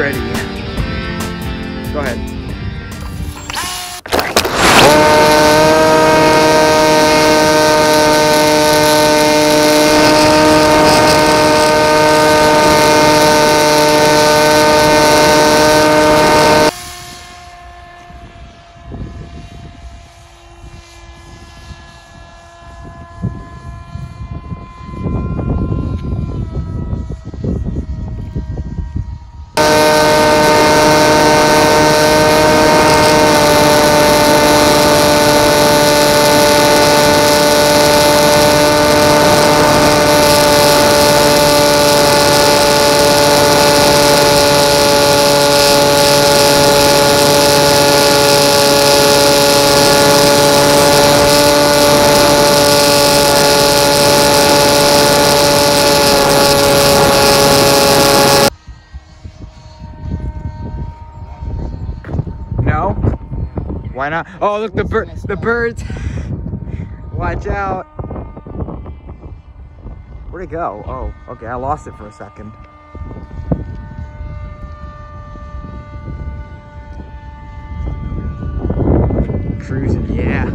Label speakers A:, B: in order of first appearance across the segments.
A: ready. Go ahead. Why not? Oh, look, the birds. Watch out. Where'd it go? Oh, okay, I lost it for a second. Cruising, yeah.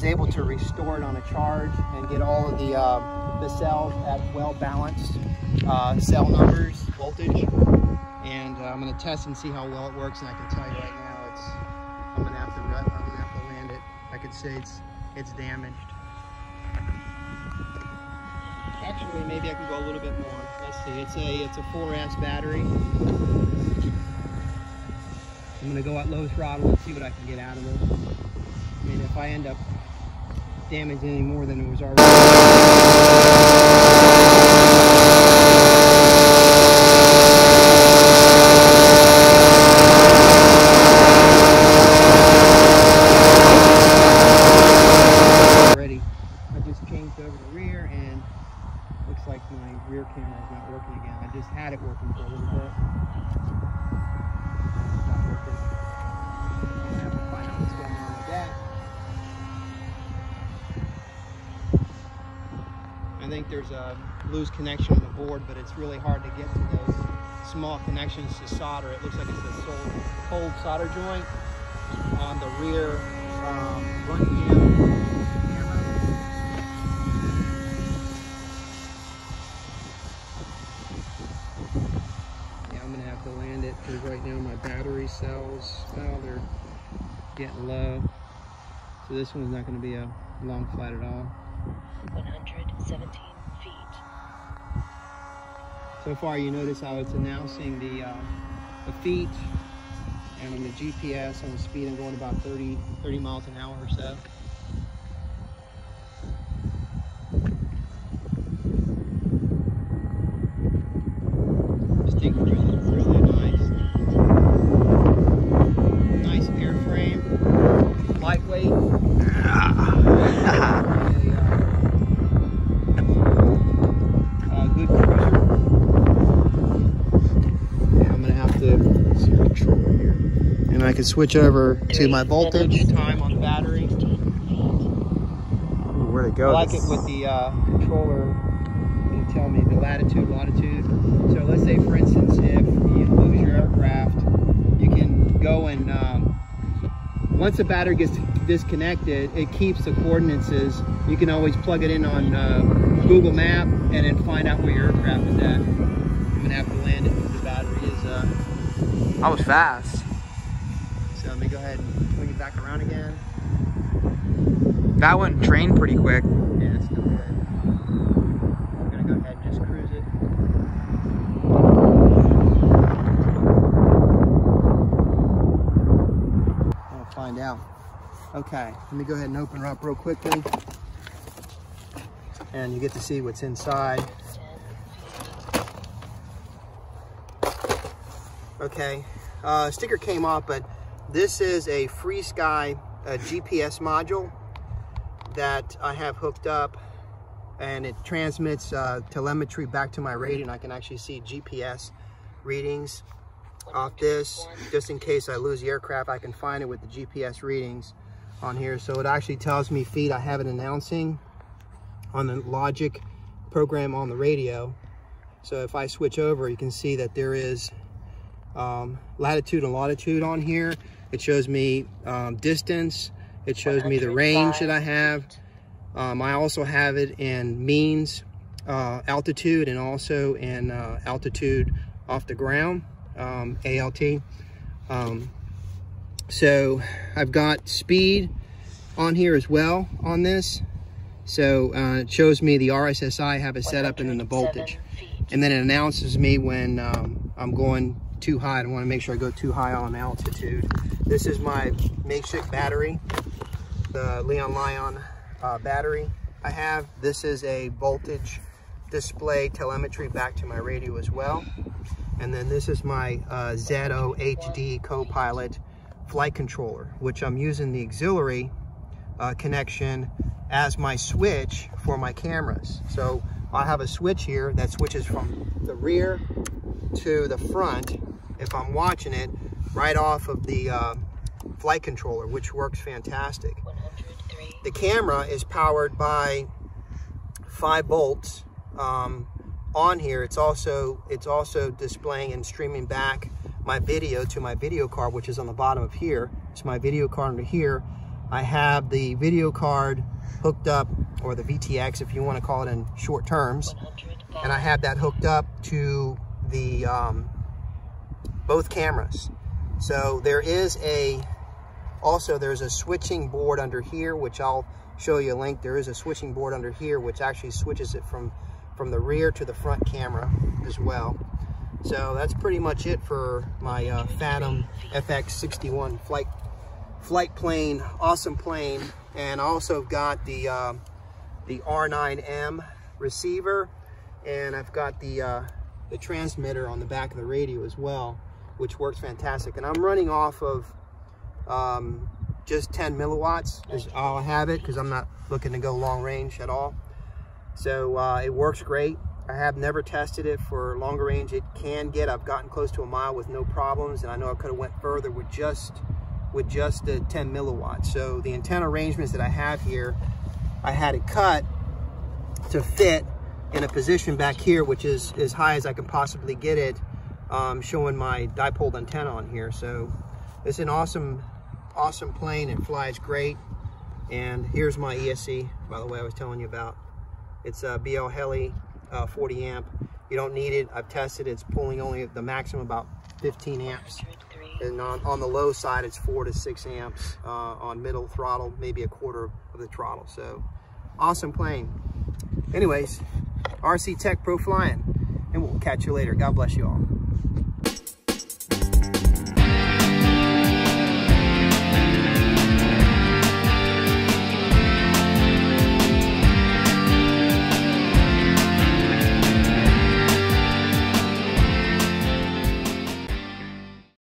A: Able to restore it on a charge and get all of the cells at well balanced cell numbers, voltage, and I'm going to test and see how well it works. And I can tell you right now, I'm going to have to land it. I could say it's damaged. Actually, maybe I can go a little bit more. Let's see. It's a 4S battery. I'm going to go at low throttle and see what I can get out of it. I mean, if I end up damaged any more than it was already. I just changed over the rear and looks like my rear camera is not working again. I just had it working for a little bit. It's not working. I'm gonna have to find out what's going on with that. I think there's a loose connection on the board, but it's really hard to get to those small connections to solder. It looks like it's a cold solder joint on the rear RunCam camera. Yeah, I'm gonna have to land it because right now my battery cells, well, they're getting low. So this one's not gonna be a long flight at all.
B: 117 feet.
A: So far, you notice how it's announcing the feet, and on the GPS, on the speed, I'm going about 30 miles an hour or so. This thing is really nice airframe, lightweight. Good cruiser. Yeah, I'm gonna have to see the controller here, and I can switch over to my voltage time on the battery. Ooh, where'd it go? I like it with the controller. It'll tell me the latitude, longitude. So let's say, for instance, if you lose your aircraft, you can go and once the battery gets disconnected, it keeps the coordinates. You can always plug it in on Google Map and then find out where your aircraft is at. I'm gonna have to land it because the battery is. That was fast. So let me go ahead and swing it back around again.
C: That one trained pretty quick.
A: Yeah, it's still good. I'm gonna go ahead and just cruise it. I'll find out. Okay, let me go ahead and open her up real quickly. And you get to see what's inside. Okay, sticker came off, but this is a FrSky GPS module that I have hooked up, and it transmits telemetry back to my radio, and I can actually see GPS readings off this. Just in case I lose the aircraft, I can find it with the GPS readings on here. So it actually tells me feet. I have it announcing on the logic program on the radio. So if I switch over, you can see that there is latitude and longitude on here. It shows me distance. It shows me the range that I have. I also have it in means altitude, and also in altitude off the ground, ALT. So I've got speed on here as well on this. So it shows me the RSSI I have it set up, and then the voltage. And then it announces me when I'm going too high. I don't want to make sure I go too high on altitude. This is my makeshift battery, the Leon Lion battery I have. This is a voltage display telemetry back to my radio as well. And then this is my ZOHD KOPILOT flight controller, which I'm using the auxiliary connection as my switch for my cameras. So I have a switch here that switches from the rear to the front if I'm watching it right off of the flight controller, which works fantastic. The camera is powered by 5 volts on here. It's also displaying and streaming back my video to my video card, which is on the bottom of here. It's my video card under here. I have the video card hooked up, or the VTX if you want to call it in short terms, and I have that hooked up to the both cameras. So there's a switching board under here, which I'll show you a link. There is a switching board under here which actually switches it from the rear to the front camera as well. So that's pretty much it for my Phantom FX61 flight plane. Awesome plane. And I also got the R9M receiver, and I've got the transmitter on the back of the radio as well, which works fantastic. And I'm running off of just 10 milliwatts is all I have it, because I'm not looking to go long range at all. So it works great. I have never tested it for longer range. It can get, I've gotten close to a mile with no problems, and I know I could have went further with just the 10 milliwatts. So the antenna arrangements that I have here, I had it cut to fit in a position back here, which is as high as I can possibly get it, showing my dipole antenna on here. So it's an awesome plane. It flies great. And here's my ESC, by the way, I was telling you about. It's a BLHeli 40 amp. You don't need it. I've tested it. It's pulling only the maximum about 15 amps. And on the low side, it's 4 to 6 amps on middle throttle, maybe a quarter of the throttle. So awesome plane. Anyways, RC Tech Pro Flying, and we'll catch you later. God bless you all.